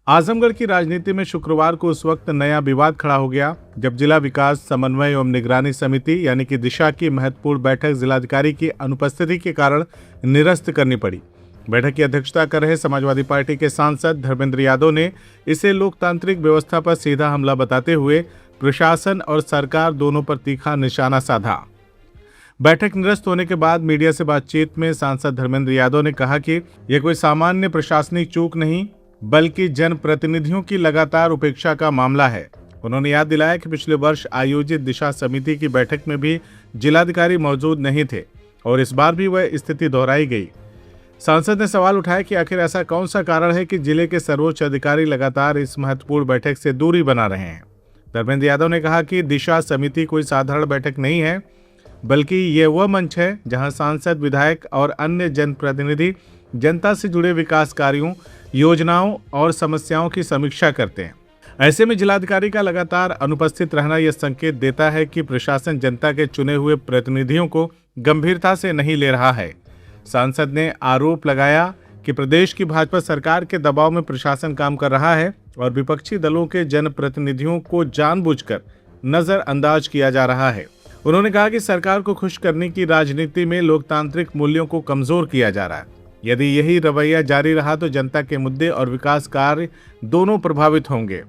आजमगढ़ की राजनीति में शुक्रवार को उस वक्त नया विवाद खड़ा हो गया जब जिला विकास समन्वय एवं निगरानी समिति यानी कि दिशा की महत्वपूर्ण बैठक जिलाधिकारी की अनुपस्थिति के कारण निरस्त करनी पड़ी। बैठक की अध्यक्षता कर रहे समाजवादी पार्टी के सांसद धर्मेंद्र यादव ने इसे लोकतांत्रिक व्यवस्था पर सीधा हमला बताते हुए प्रशासन और सरकार दोनों पर तीखा निशाना साधा। बैठक निरस्त होने के बाद मीडिया से बातचीत में सांसद धर्मेंद्र यादव ने कहा कि यह कोई सामान्य प्रशासनिक चूक नहीं बल्कि जनप्रतिनिधियों की लगातार उपेक्षा का मामला है। उन्होंने याद दिलाया कि पिछले वर्ष आयोजित दिशा समिति की बैठक में भी जिलाधिकारी मौजूद नहीं थे और इस बार भी वह स्थिति दोहराई गई। सांसद ने सवाल उठाया कि आखिर ऐसा कौन सा कारण है कि जिले के सर्वोच्च अधिकारी लगातार इस महत्वपूर्ण बैठक से दूरी बना रहे हैं। धर्मेंद्र यादव ने कहा कि दिशा समिति कोई साधारण बैठक नहीं है बल्कि ये वह मंच है जहां सांसद, विधायक और अन्य जनप्रतिनिधि जनता से जुड़े विकास कार्यों, योजनाओं और समस्याओं की समीक्षा करते हैं। ऐसे में जिलाधिकारी का लगातार अनुपस्थित रहना यह संकेत देता है कि प्रशासन जनता के चुने हुए प्रतिनिधियों को गंभीरता से नहीं ले रहा है। सांसद ने आरोप लगाया कि प्रदेश की भाजपा सरकार के दबाव में प्रशासन काम कर रहा है और विपक्षी दलों के जनप्रतिनिधियों को जानबूझकर नजरअंदाज किया जा रहा है। उन्होंने कहा कि सरकार को खुश करने की राजनीति में लोकतांत्रिक मूल्यों को कमजोर किया जा रहा है। यदि यही रवैया जारी रहा तो जनता के मुद्दे और विकास कार्य दोनों प्रभावित होंगे।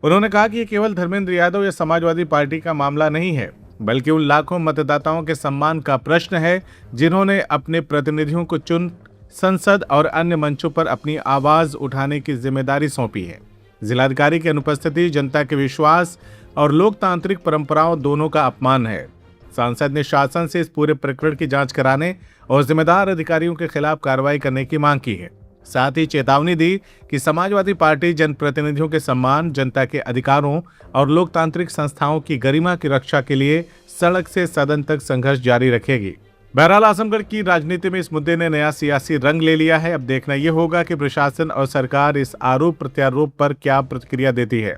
उन्होंने कहा कि ये केवल धर्मेंद्र यादव या समाजवादी पार्टी का मामला नहीं है बल्कि उन लाखों मतदाताओं के सम्मान का प्रश्न है जिन्होंने अपने प्रतिनिधियों को चुन संसद और अन्य मंचों पर अपनी आवाज उठाने की जिम्मेदारी सौंपी है। जिलाधिकारी की अनुपस्थिति जनता के विश्वास और लोकतांत्रिक परंपराओं दोनों का अपमान है। सांसद ने शासन से इस पूरे प्रकरण की जांच कराने और जिम्मेदार अधिकारियों के खिलाफ कार्रवाई करने की मांग की है। साथ ही चेतावनी दी कि समाजवादी पार्टी जनप्रतिनिधियों के सम्मान, जनता के अधिकारों और लोकतांत्रिक संस्थाओं की गरिमा की रक्षा के लिए सड़क से सदन तक संघर्ष जारी रखेगी। बहरहाल आजमगढ़ की राजनीति में इस मुद्दे ने नया सियासी रंग ले लिया है। अब देखना यह होगा कि प्रशासन और सरकार इस आरोप प्रत्यारोप पर क्या प्रतिक्रिया देती है।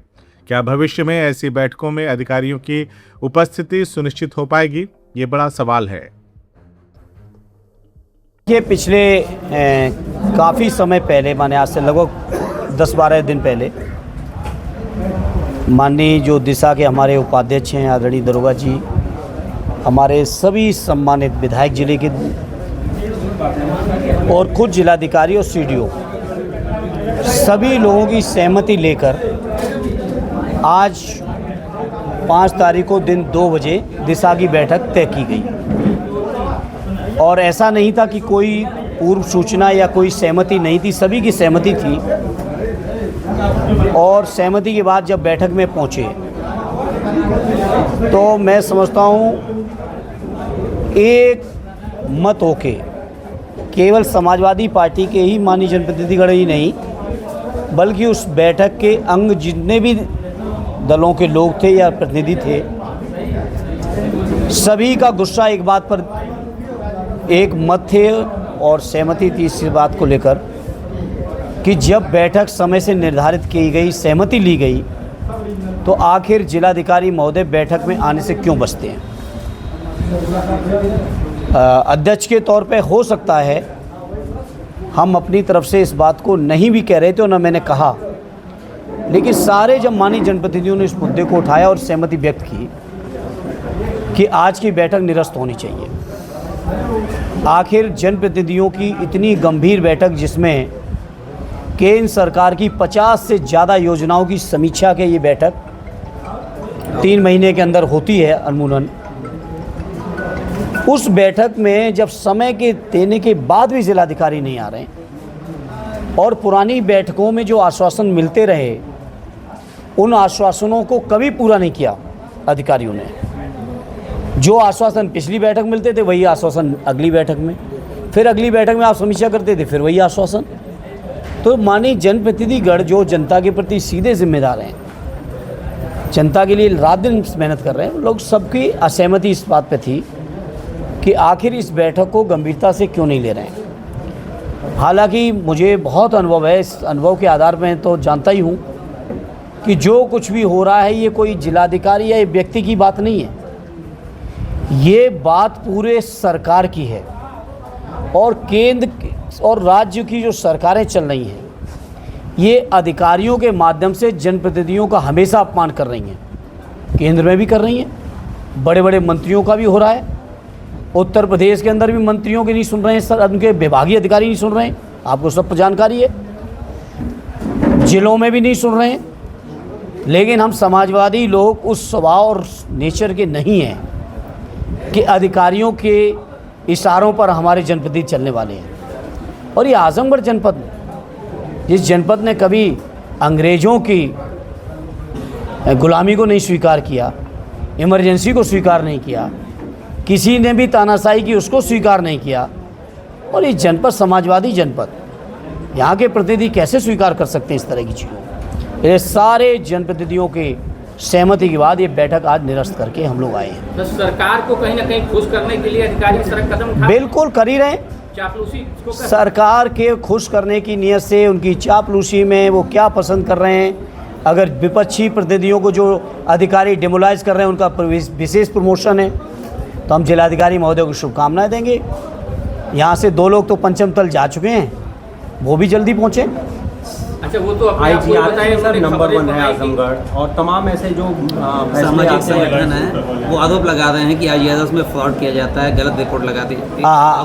क्या भविष्य में ऐसी बैठकों में अधिकारियों की उपस्थिति सुनिश्चित हो पाएगी, ये बड़ा सवाल है। ये पिछले काफ़ी समय पहले, माने आज से लगभग 10-12 दिन पहले, माननीय जो दिशा के हमारे उपाध्यक्ष हैं आदरणीय दरोगा जी, हमारे सभी सम्मानित विधायक जिले के और खुद जिलाधिकारी और सीडीओ सभी लोगों की सहमति लेकर आज 5 तारीख को दिन 2 बजे दिशा की बैठक तय की गई। और ऐसा नहीं था कि कोई पूर्व सूचना या कोई सहमति नहीं थी, सभी की सहमति थी। और सहमति के बाद जब बैठक में पहुंचे तो मैं समझता हूं एक मत होके केवल समाजवादी पार्टी के ही माननीय जनप्रतिनिधिगण ही नहीं बल्कि उस बैठक के अंग जितने भी दलों के लोग थे या प्रतिनिधि थे, सभी का गुस्सा एक बात पर एक मत थे और सहमति थी इस बात को लेकर कि जब बैठक समय से निर्धारित की गई, सहमति ली गई, तो आखिर जिलाधिकारी महोदय बैठक में आने से क्यों बचते हैं। अध्यक्ष के तौर पे हो सकता है हम अपनी तरफ से इस बात को नहीं भी कह रहे थे और न मैंने कहा, लेकिन सारे जब माननीय जनप्रतिनिधियों ने इस मुद्दे को उठाया और सहमति व्यक्त की कि आज की बैठक निरस्त होनी चाहिए। आखिर जनप्रतिनिधियों की इतनी गंभीर बैठक जिसमें केंद्र सरकार की 50 से ज़्यादा योजनाओं की समीक्षा के ये बैठक 3 महीने के अंदर होती है अमूमन, उस बैठक में जब समय के देने के बाद भी जिलाधिकारी नहीं आ रहे हैं और पुरानी बैठकों में जो आश्वासन मिलते रहे उन आश्वासनों को कभी पूरा नहीं किया अधिकारियों ने। जो आश्वासन पिछली बैठक मिलते थे वही आश्वासन अगली बैठक में, फिर अगली बैठक में आप समीक्षा करते थे फिर वही आश्वासन। तो माननीय जनप्रतिनिधिगण जो जनता के प्रति सीधे जिम्मेदार हैं, जनता के लिए रात दिन मेहनत कर रहे हैं, लोग सबकी असहमति इस बात पे थी कि आखिर इस बैठक को गंभीरता से क्यों नहीं ले रहे हैं। हालांकि मुझे बहुत अनुभव है, इस अनुभव के आधार पर तो जानता ही हूँ कि जो कुछ भी हो रहा है ये कोई जिलाधिकारी या व्यक्ति की बात नहीं है, ये बात पूरे सरकार की है। और केंद्र और राज्य की जो सरकारें चल रही हैं ये अधिकारियों के माध्यम से जनप्रतिनिधियों का हमेशा अपमान कर रही हैं। केंद्र में भी कर रही हैं, बड़े बड़े मंत्रियों का भी हो रहा है। उत्तर प्रदेश के अंदर भी मंत्रियों के नहीं सुन रहे हैं सर, उनके विभागीय अधिकारी नहीं सुन रहे हैं, आपको सब जानकारी है। जिलों में भी नहीं सुन रहे हैं। लेकिन हम समाजवादी लोग उस स्वभाव और नेचर के नहीं हैं कि अधिकारियों के इशारों पर हमारे जनप्रतिनिधि चलने वाले हैं। और ये आजमगढ़ जनपद, जिस जनपद ने कभी अंग्रेज़ों की गुलामी को नहीं स्वीकार किया, इमरजेंसी को स्वीकार नहीं किया, किसी ने भी तानाशाही की उसको स्वीकार नहीं किया, और ये जनपद समाजवादी जनपद, यहाँ के प्रतिनिधि कैसे स्वीकार कर सकते हैं इस तरह की चीज़ों? ये सारे जनप्रतिनिधियों के सहमति के बाद ये बैठक आज निरस्त करके हम लोग आए हैं। तो सरकार को कहीं ना कहीं खुश करने के लिए अधिकारी इस तरह कदम उठा बिल्कुल कर ही रहे हैं। चापलूसी इसको कर सरकार के खुश करने की नीयत से उनकी चापलूसी में वो क्या पसंद कर रहे हैं, अगर विपक्षी प्रतिनिधियों को जो अधिकारी डिमोलाइज कर रहे हैं उनका विशेष प्रमोशन है, तो हम जिलाधिकारी महोदय को शुभकामनाएं देंगे। यहाँ से 2 लोग तो पंचम तल जा चुके हैं, वो भी जल्दी पहुँचे। अच्छा, वो तो अपने आप को बताएं, सर उन्होंने नंबर खबरें 1 है बताई थी। आजमगढ़, और तमाम ऐसे जो सामाजिक संगठन है वो आरोप लगा रहे हैं कि IAS में फ्रॉड किया जाता है, गलत रिपोर्ट लगाती है,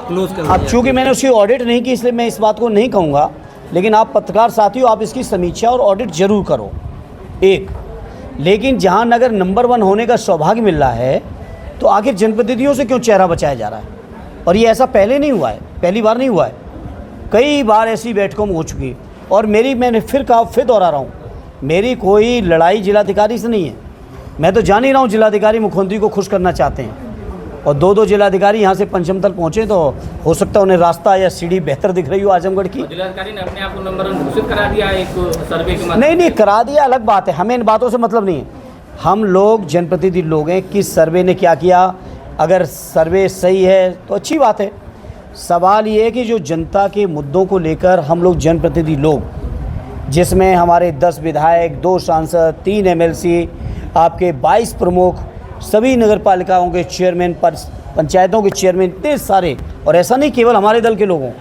क्लोज कर अब चूँकि मैंने उसकी ऑडिट नहीं की इसलिए मैं इस बात को नहीं कहूँगा, लेकिन आप पत्रकार साथियों आप इसकी समीक्षा और ऑडिट जरूर करो। एक, लेकिन जहाँ नगर नंबर 1 होने का सौभाग्य मिल रहा है तो आखिर जनप्रतिनिधियों से क्यों चेहरा बचाया जा रहा है? और ये ऐसा पहले नहीं हुआ है, पहली बार नहीं हुआ है, कई बार ऐसी बैठकों में हो चुकी है। और मैंने फिर कहा, फिर दोहरा रहा हूँ, मेरी कोई लड़ाई जिलाधिकारी से नहीं है। मैं तो जान ही रहा हूँ जिलाधिकारी मुख्यमंत्री को खुश करना चाहते हैं, और 2 जिलाधिकारी यहाँ से पंचम तल पहुँचे तो हो सकता है उन्हें रास्ता या सीढ़ी बेहतर दिख रही हो आजमगढ़ की। जिलाधिकारी ने अपने आप को नंबर 1 घोषित करा दिया एक सर्वे के माध्यम नहीं करा दिया, अलग बात है, हमें इन बातों से मतलब नहीं है। हम लोग जनप्रतिनिधि लोग हैं, किस सर्वे ने क्या किया, अगर सर्वे सही है तो अच्छी बात है। सवाल ये है कि जो जनता के मुद्दों को लेकर हम लोग जनप्रतिनिधि लोग, जिसमें हमारे 10 विधायक, 2 सांसद, 3 MLC, आपके 22 प्रमुख, सभी नगर पालिकाओं के चेयरमैन, पंचायतों के चेयरमैन, इतने सारे, और ऐसा नहीं केवल हमारे दल के लोगों,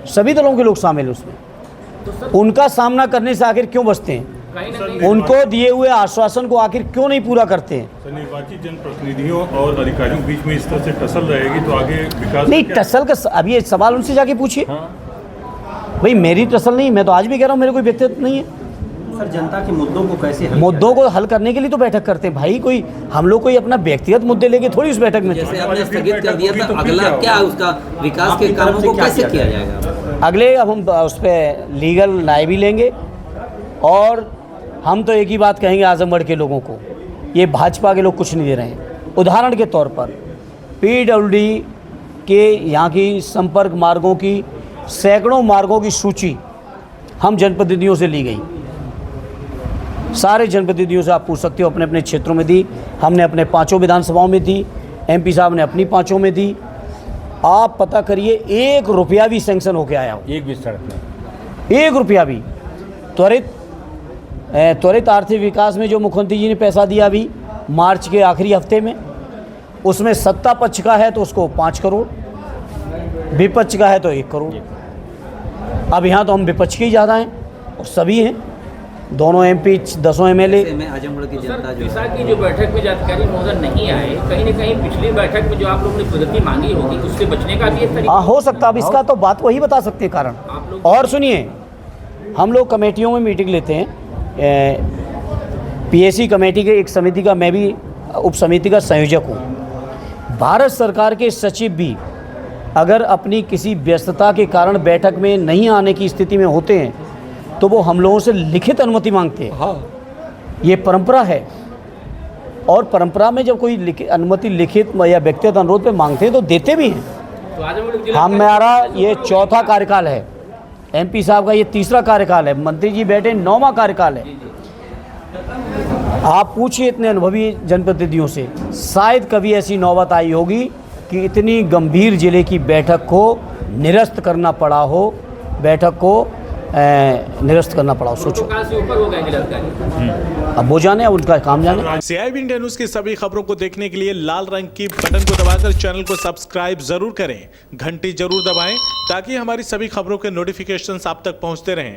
सभी दलों के लोग शामिल हैं उसमें। उनका सामना करने से आखिर क्यों बचते हैं? कहीं ना कहीं उनको दिए हुए आश्वासन को आखिर क्यों नहीं पूरा करते हैं? सर, निर्वाचित जनप्रतिनिधियों और अधिकारियों के बीच में इस तरह से टसल रहेगी तो आगे विकास नहीं, टसल का अब ये सवाल उनसे जाके पूछिए। भाई मेरी टसल नहीं, मैं तो आज भी कह रहा हूँ मेरे कोई व्यक्तित्व नहीं है। सर जनता के मुद्दों को कैसे हल मुद्दों को हल करने के लिए तो बैठक करते हैं भाई, कोई हम लोग कोई अपना व्यक्तिगत मुद्दे लेके थोड़ी उस बैठक में थे। जैसे आपने स्थगित कर दिया था, अगला क्या उसका विकास के कामों को कैसे किया जाएगा? अगले अब हम उस पर लीगल राय भी लेंगे, और हम तो एक ही बात कहेंगे आजमगढ़ के लोगों को, ये भाजपा के लोग कुछ नहीं दे रहे हैं। उदाहरण के तौर पर PWD के यहाँ की संपर्क मार्गों की सैकड़ों मार्गों की सूची हम जनप्रतिनिधियों से ली गई, सारे जनप्रतिनिधियों से आप पूछ सकते हो, अपने अपने क्षेत्रों में दी। हमने अपने 5 विधानसभाओं में दी, MP साहब ने अपनी 5 में दी। आप पता करिए 1 रुपया भी सैंक्शन होके आया हो, 1 भी सड़क में 1 रुपया भी। त्वरित आर्थिक विकास में जो मुख्यमंत्री जी ने पैसा दिया अभी मार्च के आखिरी हफ्ते में, उसमें सत्ता पक्ष का है तो उसको 5 करोड़, विपक्ष का है तो 1 करोड़। अब यहाँ तो हम विपक्ष के ही ज़्यादा हैं और सभी हैं, दोनों MP, 10 MLA। में आजमगढ़ की जनता सर, जो दिशा की जो बैठक में जिलाधिकारी महोदय नहीं आए, कहीं न कहीं पिछली बैठक में जो आप लोगों ने प्रगति मांगी होगी उससे बचने का भी एक तरीका हाँ हो सकता, अब इसका तो बात वही बता सकते हैं कारण। आप लोग और सुनिए, हम लोग कमेटियों में मीटिंग लेते हैं, PAC कमेटी के एक समिति का मैं भी उप समिति का संयोजक हूँ। भारत सरकार के सचिव भी अगर अपनी किसी व्यस्तता के कारण बैठक में नहीं आने की स्थिति में होते हैं तो वो हम लोगों से लिखित अनुमति मांगते हैं। हाँ, ये परंपरा है, और परंपरा में जब कोई अनुमति लिखित या व्यक्तिगत अनुरोध पे मांगते हैं तो देते भी हैं। तो आजमगढ़ जिला हमारा ये 4था कार्यकाल है, MP साहब का ये 3रा कार्यकाल है, मंत्री जी बैठे 9वां कार्यकाल है। आप पूछिए इतने अनुभवी जनप्रतिनिधियों से, शायद कभी ऐसी नौबत आई होगी कि इतनी गंभीर जिले की बैठक को निरस्त करना पड़ा हो, बैठक को निरस्त करना पड़ा हो। सोचो, प्रोटोकॉल से ऊपर हो गए जिलाधिकारी। अब वो जाने, अब उनका काम जाने। CIB इंडिया न्यूज की सभी खबरों को देखने के लिए लाल रंग की बटन को दबाकर चैनल को सब्सक्राइब जरूर करें, घंटी जरूर दबाएं ताकि हमारी सभी खबरों के नोटिफिकेशंस आप तक पहुंचते रहें।